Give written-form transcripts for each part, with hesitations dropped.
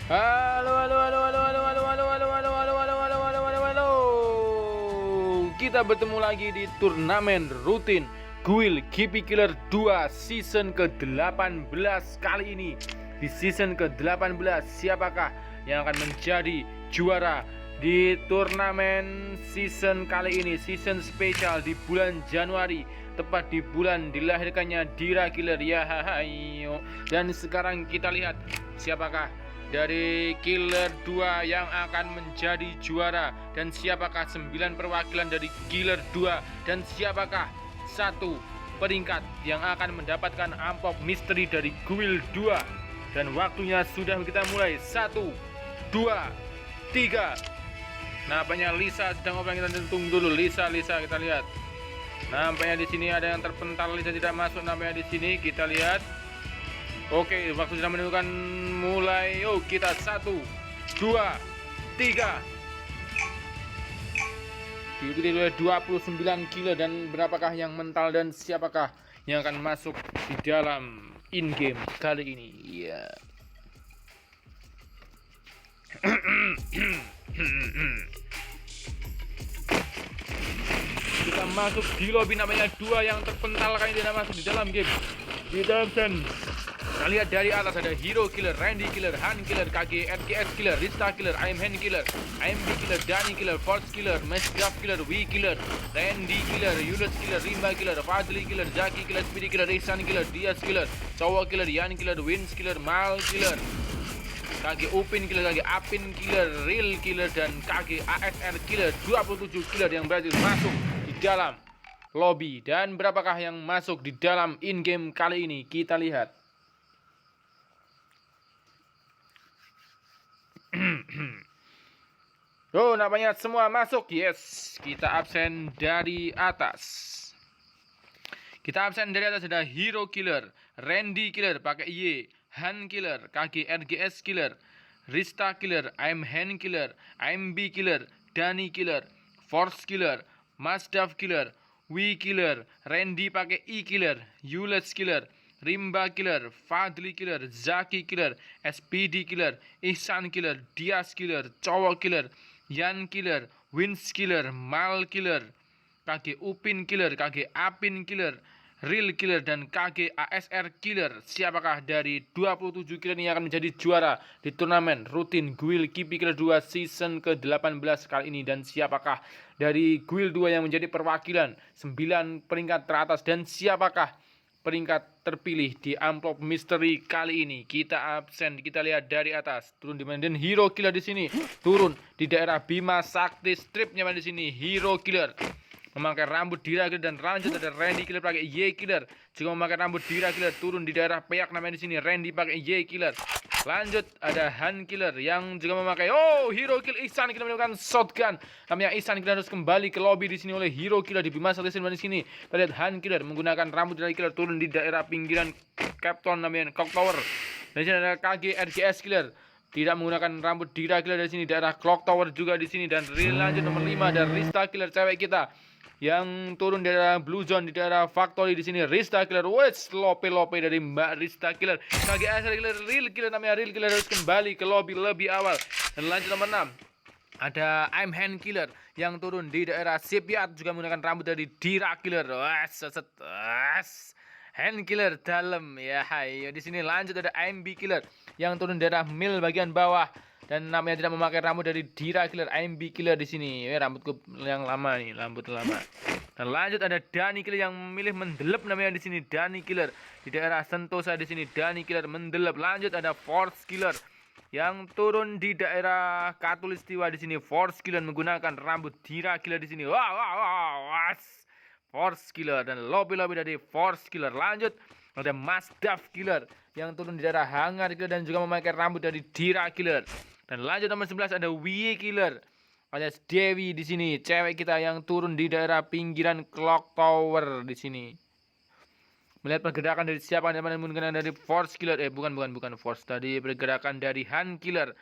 Halo, halo, halo, halo, halo, halo, halo, halo, halo, halo, halo, halo, halo, halo, halo. Kita bertemu lagi di turnamen rutin Guild Kipi Killer 2 season ke-18 kali ini. Di season ke-18, siapakah yang akan menjadi juara di turnamen season kali ini? Season spesial di bulan Januari, tepat di bulan dilahirkannya Dira Killer. Ya hayo. Dan sekarang kita lihat siapakah dari Killer 2 yang akan menjadi juara, dan siapakah 9 perwakilan dari Killer 2, dan siapakah satu peringkat yang akan mendapatkan amplop misteri dari Guild 2. Dan waktunya sudah kita mulai. 1, 2, 3. Nampaknya Lisa sedang ngobrol, kita tunggu dulu. Lisa kita lihat. Nampaknya di sini ada yang terpental, Lisa tidak masuk nampaknya di sini. Kita lihat. Oke, waktu sudah menentukan mulai. Yuk kita 1, 2, 3. Diikuti oleh 29 kilo. Dan berapakah yang mental dan siapakah yang akan masuk di dalam in-game kali ini? Iya. Kita masuk di lobby, namanya 2 yang terpental kali ini tidak masuk di dalam game. Kita absen. Kita lihat dari atas ada Hero Killer, Randy Killer, Han Killer, KG, RGS Killer, Rista Killer, I'm Hen Killer, IMB Killer, Dani Killer, Force Killer, Mesgraf Killer, W Killer, Randy Killer, Yunus Killer, Rimba Killer, Fadli Killer, Zaki Killer, Speedy Killer, Ihsan Killer, Dias Killer, Cowok Killer, Yan Killer, Wins Killer, Mal Killer, KG Upin Killer, KG Apin Killer, Real Killer, dan KG ASR Killer. 27 killer yang berhasil masuk di dalam lobby. Dan berapakah yang masuk di dalam in-game kali ini? Kita lihat. Oh, namanya semua masuk. Yes, kita absen dari atas. Kita absen dari atas ada Hero Killer, Randy Killer pakai Y, Han Killer, KG RGS Killer, Rista Killer, I'm Hen Killer, IMB Killer, Dani Killer, Force Killer, Masdaf Killer, W Killer, Randy pakai I Killer, Yules Killer, Rimba Killer, Fadli Killer, Zaki Killer, SPD Killer, Ihsan Killer, Dias Killer, Cowok Killer, Yan Killer, Wins Killer, Mal Killer, KG Upin Killer, KG Apin Killer, Real Killer, dan KG ASR Killer. Siapakah dari 27 killer ini yang akan menjadi juara di turnamen rutin Guild Kipi Killer 2 season ke-18 kali ini? Dan siapakah dari Guild 2 yang menjadi perwakilan 9 peringkat teratas? Dan siapakah peringkat terpilih di amplop misteri kali ini? Kita absen, kita lihat dari atas. Turun di mana? Dan Hero Killer di sini. Turun di daerah Bima Sakti stripnya di sini. Hero Killer memakai rambut Dira Killer, dan lanjut ada Randy Killer pakai Y Killer juga memakai rambut Dira Killer. Turun di daerah Peak namanya di sini. Randy pakai Y Killer. Lanjut ada Han Killer yang juga memakai Hero Kill. Ihsan Killer melakukan shotgun. Namanya Ihsan Killer harus kembali ke lobby di sini oleh Hero Killer di Bima Sakti di sini. Kita lihat Han Killer menggunakan rambut Dira Killer turun di daerah pinggiran Captain namanya Clock Tower. Dan di sini ada KG RGS Killer tidak menggunakan rambut Dira Killer di sini, daerah Clock Tower juga di sini. Dan lanjut nomor 5 ada Rista Killer cewek kita yang turun di daerah Blue Zone di daerah Factory di sini. Rista Killer, wes lope dari Mbak Rista Killer. KG ASR Killer, Real Killer namanya Real Killer harus kembali ke lobby lebih awal. Dan lanjut nomor 6 ada I'm Hen Killer yang turun di daerah Shipyard juga menggunakan rambut dari Dira Killer. Hen Killer dalam ya. Hai, di sini lanjut ada IMB Killer yang turun di daerah Mill bagian bawah dan namanya tidak memakai rambut dari Dira Killer. IMB Killer di sini. Rambutku yang lama nih, rambut lama. Dan lanjut ada Dani Killer yang memilih mendelep namanya di sini. Dani Killer di daerah Sentosa di sini. Dani Killer mendelep. Lanjut ada Force Killer yang turun di daerah Katulistiwa di sini. Force Killer menggunakan rambut Dira Killer di sini. Force Killer dan lobby dari Force Killer. Lanjut ada Masdaf Killer yang turun di daerah Hangar Killer dan juga memakai rambut dari Dira Killer. Dan lanjut nomor 11 ada W Killer alias Dewi di sini, cewek kita yang turun di daerah pinggiran Clock Tower di sini. Melihat pergerakan dari siapa yang menggunakan dari Force Killer, bukan Force, tadi pergerakan dari Han Killer.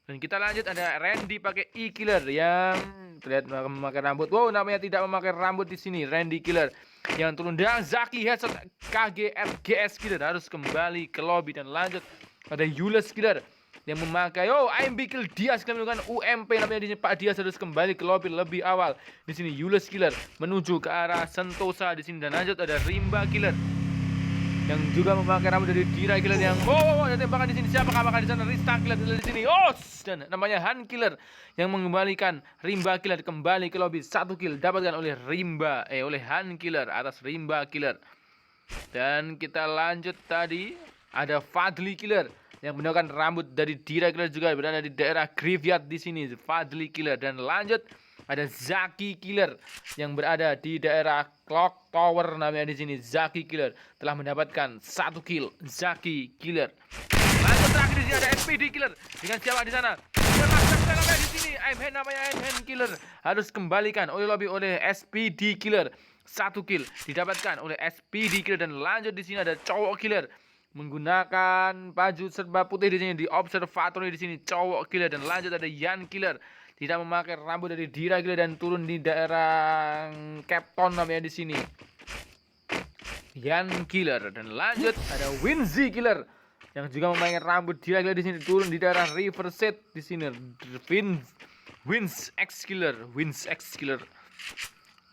Dan kita lanjut ada Randy pakai E Killer yang terlihat memakai rambut. Namanya tidak memakai rambut di sini. Randy Killer yang turun, dan Zaki headshot KG RGS Killer harus kembali ke lobby. Dan lanjut ada Yules Killer yang memakai IMB Kill. Diaz kalian melakukan UMP namanya di sini. Pak Diaz harus kembali ke lobby lebih awal. Di sini Julius Killer menuju ke arah Sentosa di sini, dan lanjut ada Rimba Killer yang juga memakai rambut dari Dira Killer yang ada tembakan di sini. Siapakah di sana? Rista Killer di sini. Dan namanya Han Killer yang mengembalikan Rimba Killer kembali ke lobby. 1 kill dapatkan oleh oleh Han Killer atas Rimba Killer. Dan kita lanjut, tadi ada Fadli Killer yang menggunakan rambut dari Dira Killer juga berada di daerah Graveyard di sini. Fadli Killer. Dan lanjut ada Zaki Killer yang berada di daerah Clock Tower namanya di sini. Zaki Killer telah mendapatkan 1 kill. Zaki Killer. Lanjut terakhir di sini ada SPD Killer dengan siapa di sana? Namanya di sini I'm Killer harus kembalikan oleh lobby oleh SPD Killer. 1 kill didapatkan oleh SPD Killer. Dan lanjut di sini ada cowok Killer menggunakan baju serba putih di sini di observatory di sini. Cowok Killer. Dan lanjut ada Yan Killer tidak memakai rambut dari Dira Killer dan turun di daerah Capton namanya di sini. Yan Killer. Dan lanjut ada Winzy Killer yang juga memakai rambut Dira Killer di sini, turun di daerah Riverside di sini. Wins X Killer.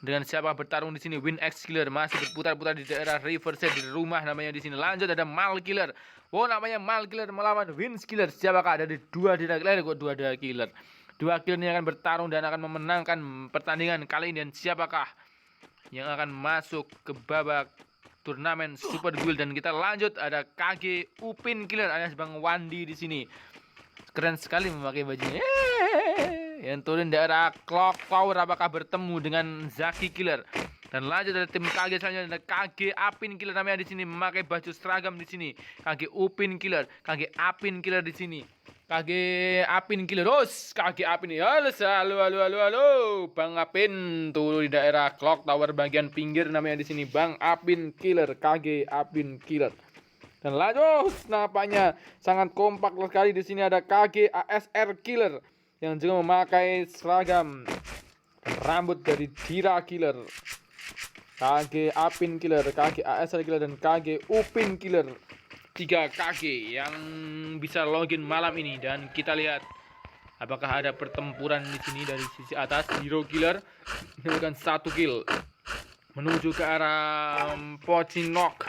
Dengan siapa bertarung di sini? Win X Killer masih berputar-putar di daerah Riverside di rumah namanya di sini. Lanjut ada Mal Killer. Namanya Mal Killer melawan Wins Killer. Siapakah? Ada dua Dira Killer, dua Killer. 2 kill ini akan bertarung dan akan memenangkan pertandingan kali ini. Dan siapakah yang akan masuk ke babak turnamen Super Duel? Dan kita lanjut ada KG Upin Killer alias Bang Wandi di sini. Keren sekali memakai bajunya. Yang turun daerah Clock Tower apakah bertemu dengan Zaki Killer? Dan lanjut ada tim KG selanjutnya ada KG Apin Killer namanya di sini, memakai baju seragam di sini. KG Upin Killer, KG Apin Killer di sini. KG Apin Killer, KG Apin. Halo. Bang Apin turun di daerah Clock Tower bagian pinggir namanya di sini. Bang Apin Killer, KG Apin Killer. Dan lanjut, nampaknya sangat kompak sekali di sini ada KG ASR Killer yang juga memakai seragam dan rambut dari Dira Killer. KG Apin Killer, KG ASR Killer, dan KG Upin Killer. 3 KG yang bisa login malam ini. Dan kita lihat apakah ada pertempuran di sini. Dari sisi atas Hero Killer mendapatkan 1 kill menuju ke arah Pocinok.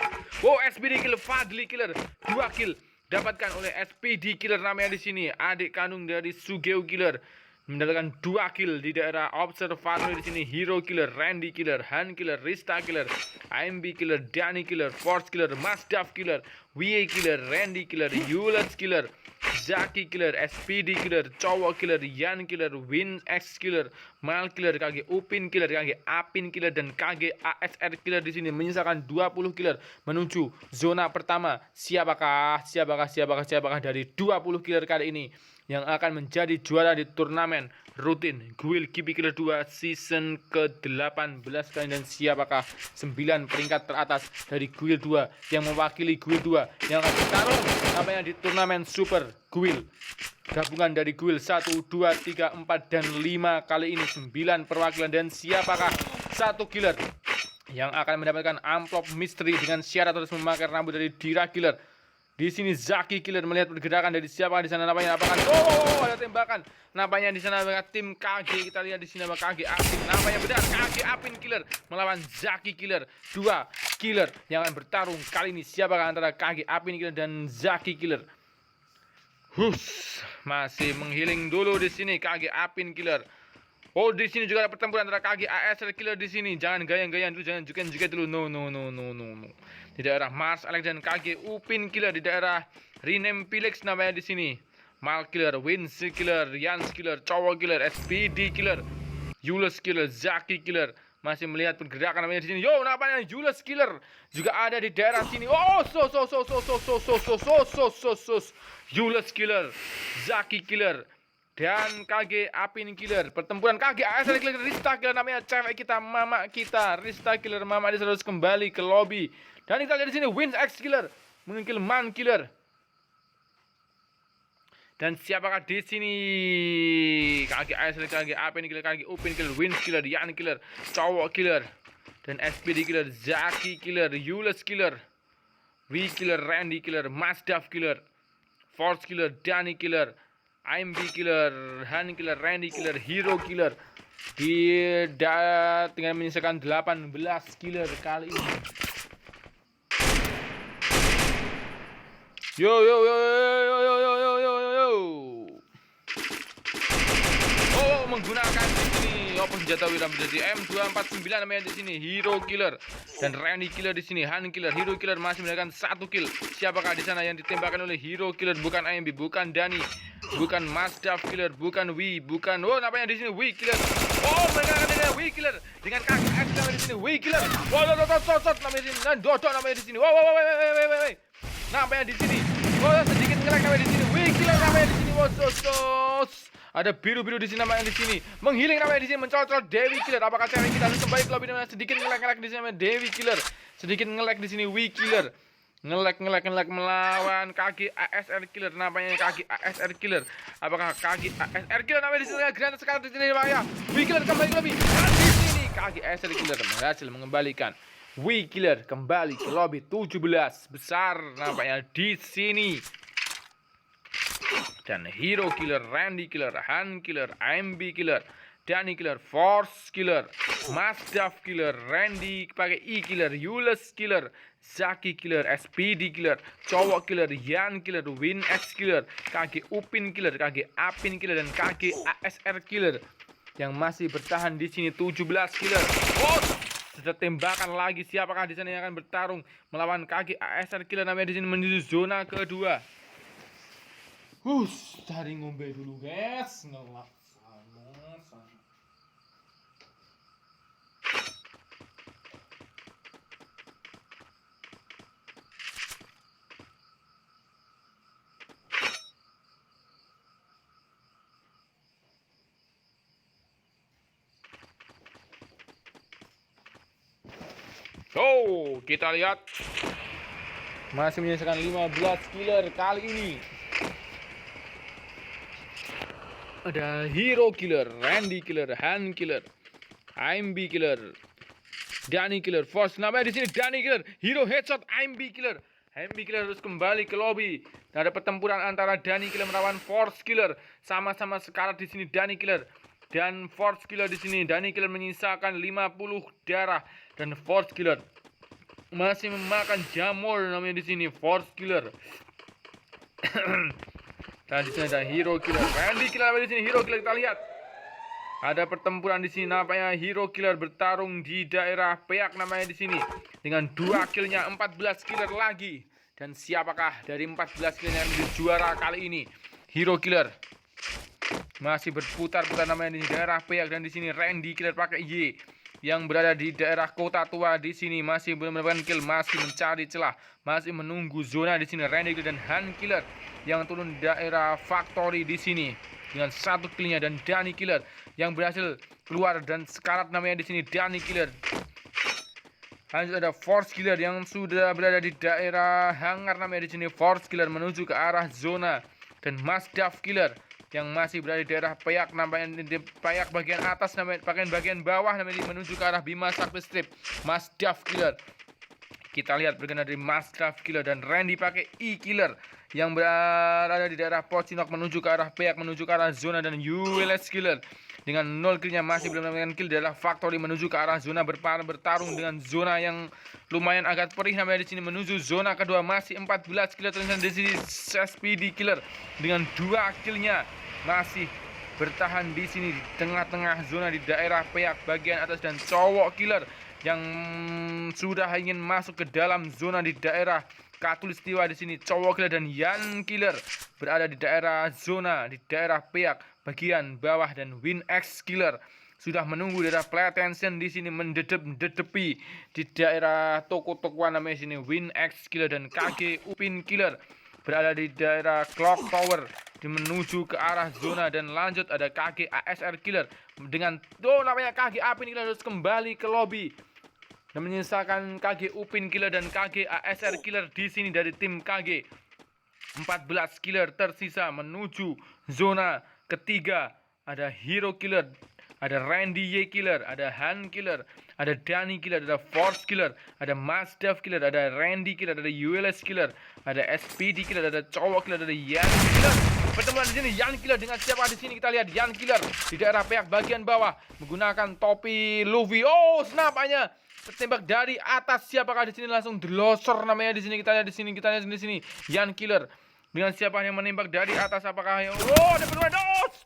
SPD Killer, Fadli Killer 2 kill dapatkan oleh SPD Killer namanya di sini. Adik kandung dari Sugeo Killer mendapatkan 2 kill di daerah Observatory di sini. Hero Killer, Randy Killer, Han Killer, Rista Killer, IMB Killer, Danny Killer, Force Killer, Masdaf Killer, WA Killer, Randy Killer, Yulas Killer, Zaki Killer, SPD Killer, Cowok Killer, Yan Killer, Win X Killer, Mal Killer, KG Upin Killer, KG Apin Killer, dan KG ASR Killer di sini menyisakan 20 killer menuju zona pertama. Siapakah dari 20 killer kali ini yang akan menjadi juara di turnamen rutin Guild Kipi Killer 2 season ke-18 kali. Dan siapakah 9 peringkat teratas dari Guild 2 yang mewakili Guild 2 yang akan bertarung namanya di turnamen Super Guild gabungan dari Guild 1, 2, 3, 4, dan 5 kali ini 9 perwakilan. Dan siapakah 1 killer yang akan mendapatkan amplop misteri dengan syarat harus memakai rambut dari Dira Killer. Di sini Zaki Killer melihat pergerakan dari siapa di sana namanya apakah ada tembakan. Nampaknya di sana tim KG. Kita lihat di sini KG Apin. Nampaknya benar KG Apin Killer melawan Zaki Killer. 2 killer yang akan bertarung kali ini. Siapakah antara KG Apin Killer dan Zaki Killer? Masih menghealing dulu di sini KG Apin Killer. Di sini juga ada pertempuran antara KG ASR Killer di sini. Jangan gayang-gayang dulu, jangan juga dulu. No. Di daerah Mars Alex dan KG Upin Killer di daerah Rename Felix namanya di sini. Mal Killer, Wins Killer, Yans Killer, Cowok Killer, SPD Killer, Julius Killer, Zaki Killer. Masih melihat pergerakan namanya di sini. Nampaknya Julius Killer juga ada di daerah sini. Julius Killer, Zaki Killer, dan KG Apin Killer. Pertempuran KG ASR Killer, Rista Killer namanya cewek kita, mama kita. Rista Killer, mama dia harus kembali ke lobby. Dan kita lihat di sini Win X Killer mengkill Man Killer. Dan siapakah di sini? KG ASR, KG Apin Killer, KG Upin Killer, Win Killer, Yan Killer, Cowok Killer, dan SPD Killer, Zaki Killer, Yulas Killer, W Killer, Randy Killer, Masdaf Killer, Force Killer, Danny Killer, IMB Killer, Han Killer, Randy Killer, Hero Killer. Tinggal menyisakan 18 killer kali ini. Yo yo yo yo yo yo yo yo yo. Oh, menggunakan di sini senjata Wiram menjadi M249 namanya di sini. Hero Killer dan Randy Killer di sini. Han Killer, Hero Killer masih mendapatkan 1 kill. Siapakah di sana yang ditembakkan oleh Hero Killer? Bukan IMB, bukan Danny, bukan Masdaf Killer, bukan Wii, bukan namanya di sini Wii Killer. Oh, mereka akan dengan Wii Killer dengan kaki X namanya di sini Wii Killer. Wow, namanya di sini dan Dodot namanya di sini. Wow. Namanya di sini. Oh, sedikit ngelek namanya di sini. Wii Killer namanya di sini. Wow, ada biru-biru di sini namanya di sini. Menghiling namanya di sini, mencolot Dewi Killer. Apakah cewek kita harus kembali ke lobby namanya sedikit ngelek di sini namanya Dewi Killer. Sedikit ngelek di sini Wii Killer. Ngelek melawan kaki ASR Killer, namanya kaki ASR Killer. Apakah kaki ASR Killer namanya di sini granat sekali di sini ya. Wii Killer kembali ke lobby. Dan di sini kaki ASR Killer berhasil mengembalikan Wii Killer kembali ke lobby 17 besar nampaknya di sini. Dan Hero Killer, Randy Killer, Han Killer, IMB Killer, Danny Killer, Force Killer, Masdaf Killer, Randy pakai E Killer, Yules Killer, Zaki Killer, SPD Killer, Cowok Killer, Yan Killer, Win X Killer, KG Upin Killer, KG Apin Killer, dan KG ASR Killer yang masih bertahan di sini 17 killer. Oh, sudah tembakan lagi. Siapakah di sana yang akan bertarung melawan KG ASR Killer namanya di sini menuju zona kedua. Cari ngombe dulu guys, ngelap sana. Oh, kita lihat masih menyisakan 15 killer kali ini. Ada Hero Killer, Randy Killer, Han Killer, IMB Killer, Danny Killer, Force namanya di sini Danny Killer, Hero Headshot, IMB Killer. IMB Killer harus kembali ke lobby. Dan ada pertempuran antara Danny Killer melawan Force Killer. Sama-sama sekarat di sini Danny Killer dan Force Killer di sini. Danny Killer menyisakan 50 darah dan Force Killer masih memakan jamur namanya di sini Force Killer. Dan di sini ada Hero Killer, Randy Killer di sini. Hero Killer kita lihat ada pertempuran di sini. Nampaknya Hero Killer bertarung di daerah Peak namanya di sini dengan 2 killnya 14 killer lagi. Dan siapakah dari 14 killnya yang menjadi juara kali ini? Hero Killer masih berputar-putar namanya di daerah Peak, dan di sini Randy Killer pakai Y yang berada di daerah Kota Tua di sini masih belum mendapatkan kill, masih mencari celah, masih menunggu zona di sini. Randy Killer dan Han Killer yang turun di daerah Factory di sini dengan 1 killnya, dan Danny Killer yang berhasil keluar dan sekarat namanya di sini Danny Killer. Lanjut ada Force Killer yang sudah berada di daerah hangar namanya di sini Force Killer menuju ke arah zona, dan Masdaf Killer yang masih berada di daerah Peak nampaknya di Peak bagian atas namanya, bagian bawah namanya menuju ke arah Bima Sakti Strip. Masdaf Killer kita lihat bergerak dari Masdaf Killer, dan Randy pakai E Killer yang berada di daerah Pocinok menuju ke arah Peak menuju ke arah zona, dan ULS Killer dengan 0 killnya masih belum mendapatkan kill di daerah Factory menuju ke arah zona, bertarung dengan zona yang lumayan agak perih namanya di sini menuju zona kedua. Masih 14 killer terus di sini SPD Killer dengan 2 killnya masih bertahan di sini di tengah-tengah zona di daerah Peak bagian atas, dan Cowok Killer yang sudah ingin masuk ke dalam zona di daerah Katulistiwa di sini. Cowok Killer dan Yan Killer berada di daerah zona di daerah Peak bagian bawah, dan Win X Killer sudah menunggu di daerah Play Tension di sini mendedepi di daerah toko-tokoan namanya sini. Win X Killer dan KG Upin Killer berada di daerah Clock Tower menuju ke arah zona, dan lanjut ada KG ASR Killer dengan namanya KG Apin Killer harus kembali ke lobby dan menyisakan KG Upin Killer dan KG ASR Killer di sini dari tim KG. 14 killer tersisa menuju zona ketiga. Ada Hero Killer, ada Randy Y Killer, ada Han Killer, ada Danny Killer, ada Force Killer, ada Mazdav Killer, ada Randy Killer, ada ULS Killer, ada SPD Killer, ada cowok killer, ada Yan Killer. Pertemuan di sini Yan Killer dengan siapa di sini? Kita lihat Yan Killer di daerah pihak bagian bawah menggunakan topi Luffy. Oh, snapanya tertembak dari atas. Siapakah di sini? Langsung delosor namanya di sini. Kita lihat di sini. Kita lihat di sini. Yan Killer dengan siapa yang menembak dari atas? Apakah yang ada pertemuan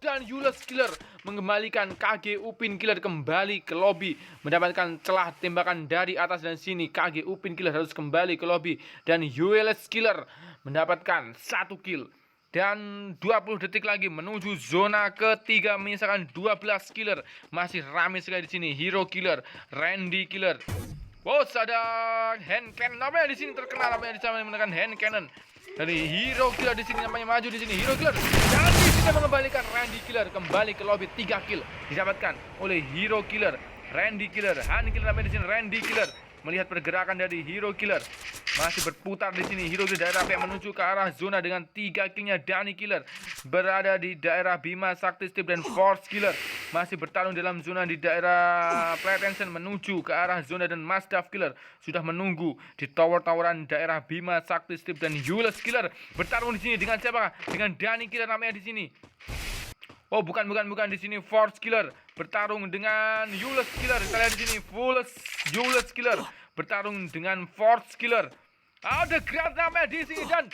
dan ULS Killer mengembalikan KG Upin Killer kembali ke lobby, mendapatkan celah tembakan dari atas dan sini. KG Upin Killer harus kembali ke lobby dan ULS Killer mendapatkan 1 kill. Dan 20 detik lagi menuju zona ketiga menyisakan 12 killer. Masih ramai sekali di sini. Hero Killer, Randy Killer. Bos, ada hand cannon. Namanya di sini terkenal, namanya di sana menggunakan hand cannon. Dari Hero Killer di sini namanya maju di sini. Hero Killer dan bisa mengembalikan Randy Killer kembali ke lobby. 3 kill didapatkan oleh Hero Killer, Randy Killer, Han Killer namanya di sini. Randy Killer melihat pergerakan dari Hero Killer, masih berputar di sini. Hero Killer daerah yang menuju ke arah zona dengan 3 killnya. Danny Killer berada di daerah Bima Sakti Steve dan Force Killer masih bertarung dalam zona di daerah Platensen menuju ke arah zona, dan Mazdav Killer sudah menunggu di tower-toweran daerah Bima Sakti Steve dan ULS Killer bertarung di sini dengan siapa? Dengan Danny Killer namanya di sini. Oh, bukan di sini Force Killer bertarung dengan ULS Killer. Kita lihat di sini ULS Killer bertarung dengan Force Killer. Ada granat namanya di sini dan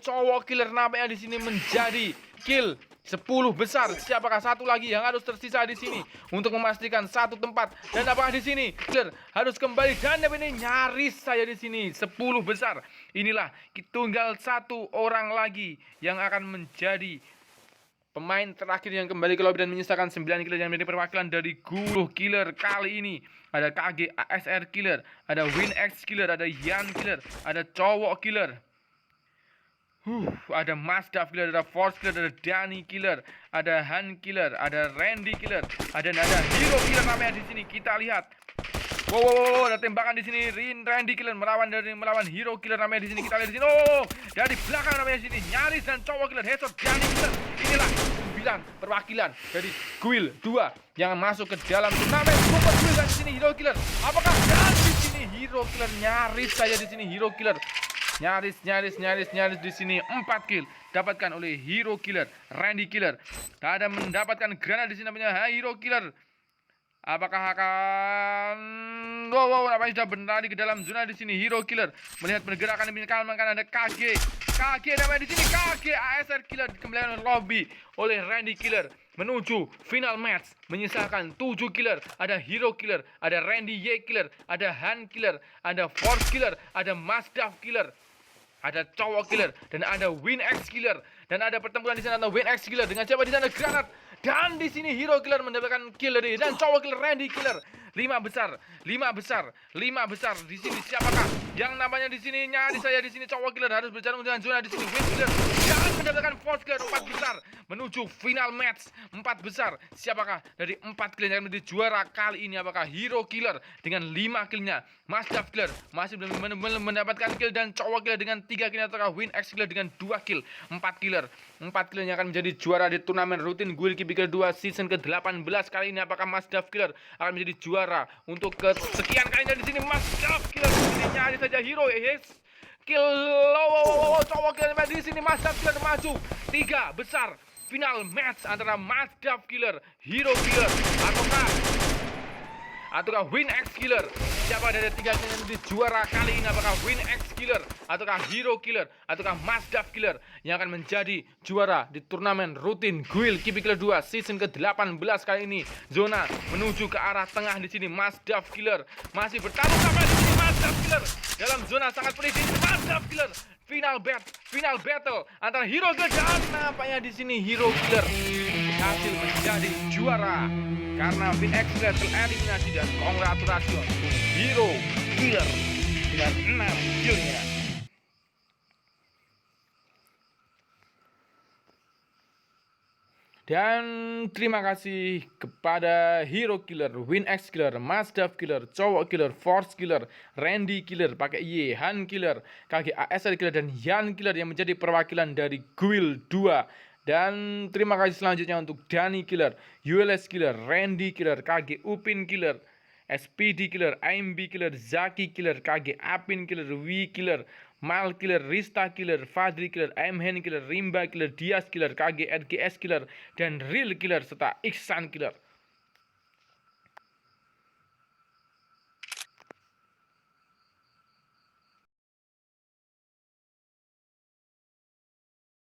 cowok killer namanya di sini menjadi kill 10 besar. Siapakah satu lagi yang harus tersisa di sini untuk memastikan satu tempat? Dan apakah di sini killer harus kembali? Dan ini nyaris saya di sini 10 besar. Inilah tinggal 1 orang lagi yang akan menjadi pemain terakhir yang kembali ke lobby dan menyisakan 9 killer yang menjadi perwakilan dari Guru Killer kali ini. Ada KG ASR Killer, ada WinX Killer, ada Yan Killer, ada cowok killer. Ada Mazdav Killer, ada Force Killer, ada Danny Killer, ada Han Killer, ada Randy Killer, ada Hero Killer namanya di sini. Kita lihat. Wow, ada tembakan di sini. Randy Killer melawan Hero Killer namanya di sini. Kita lihat di sini. Oh, dari belakang namanya di sini. Nyaris dan cowok killer headshot Danny Killer. Inilah 9 perwakilan dari Guild 2 yang masuk ke dalam turnamen Super Guild. Dan di sini Hero Killer. Apakah dan di sini Hero Killer nyaris saya di sini Hero Killer. Nyaris di sini 4 kill dapatkan oleh Hero Killer, Randy Killer. Ada mendapatkan granat di sini namanya Hero Killer. Apakah akan namanya sudah berlari ke dalam zona di sini. Hero Killer melihat pergerakan di belakang, ada KG namanya di sini. KG ASR Killer kembali lobby oleh Randy Killer menuju final match menyisakan 7 killer. Ada Hero Killer, ada Randy Y Killer, ada Han Killer, ada Force Killer, ada Mazdav Killer, ada cowok killer, dan ada WinX Killer. Dan ada pertempuran di sana, ada WinX Killer dengan siapa di sana? Granat. Dan di sini Hero Killer mendapatkan kill dari dan cowok killer Randy Killer. 5 besar. Di sini siapakah yang namanya di sini? Nyaris saya di sini cowok killer harus bertarung dengan zona di sini. Win Killer dan mendapatkan Force Killer 4 besar menuju final match 4 besar. Siapakah dari 4 kill yang menjadi juara kali ini? Apakah Hero Killer dengan 5 killnya? Mazdav Killer masih belum mendapatkan kill, dan cowok killer dengan 3 kill, ataukah WinX Killer dengan 2 kill? 4 killer yang akan menjadi juara di turnamen rutin Guild Killer 2 season ke-18 kali ini. Apakah Mazdav Killer akan menjadi juara untuk kesekian kalinya di sini? Mazdav Killer di sini nyaris saja Hero kill cowok killer di sini. Mazdav Killer maju 3 besar final match antara Mazdav Killer, Hero Killer, ataukah WinX Killer. Siapa dari 3 yang menjadi juara kali ini? Apakah WinX Killer, ataukah Hero Killer, ataukah Mazdav Killer yang akan menjadi juara di turnamen rutin Guild Killer 2 season ke-18 kali ini? Zona menuju ke arah tengah di sini. Mazdav Killer masih bertarung sama di sini. Mazdav Killer dalam zona sangat pelik di sini. Mazdav Killer final battle antara Hero Killer dan nampaknya di sini Hero Killer berhasil menjadi juara karena WinX Killer tereliminasi, dan congratulations Hero Killer dengan 6 killnya. Dan terima kasih kepada Hero Killer, WinX Killer, Mazdav Killer, cowok killer, Force Killer, Randy Killer pakai Y, Han Killer, KG ASR Killer, dan Yan Killer yang menjadi perwakilan dari Guild 2 Dan terima kasih selanjutnya untuk Dani Killer, ULS Killer, Randy Killer, KG Upin Killer, SPD Killer, AMB Killer, Zaki Killer, KG Apin Killer, W Killer, Mal Killer, Rista Killer, Fadri Killer, Hen Killer, Rimba Killer, Dias Killer, KG RGS Killer, dan Real Killer serta Iksan Killer.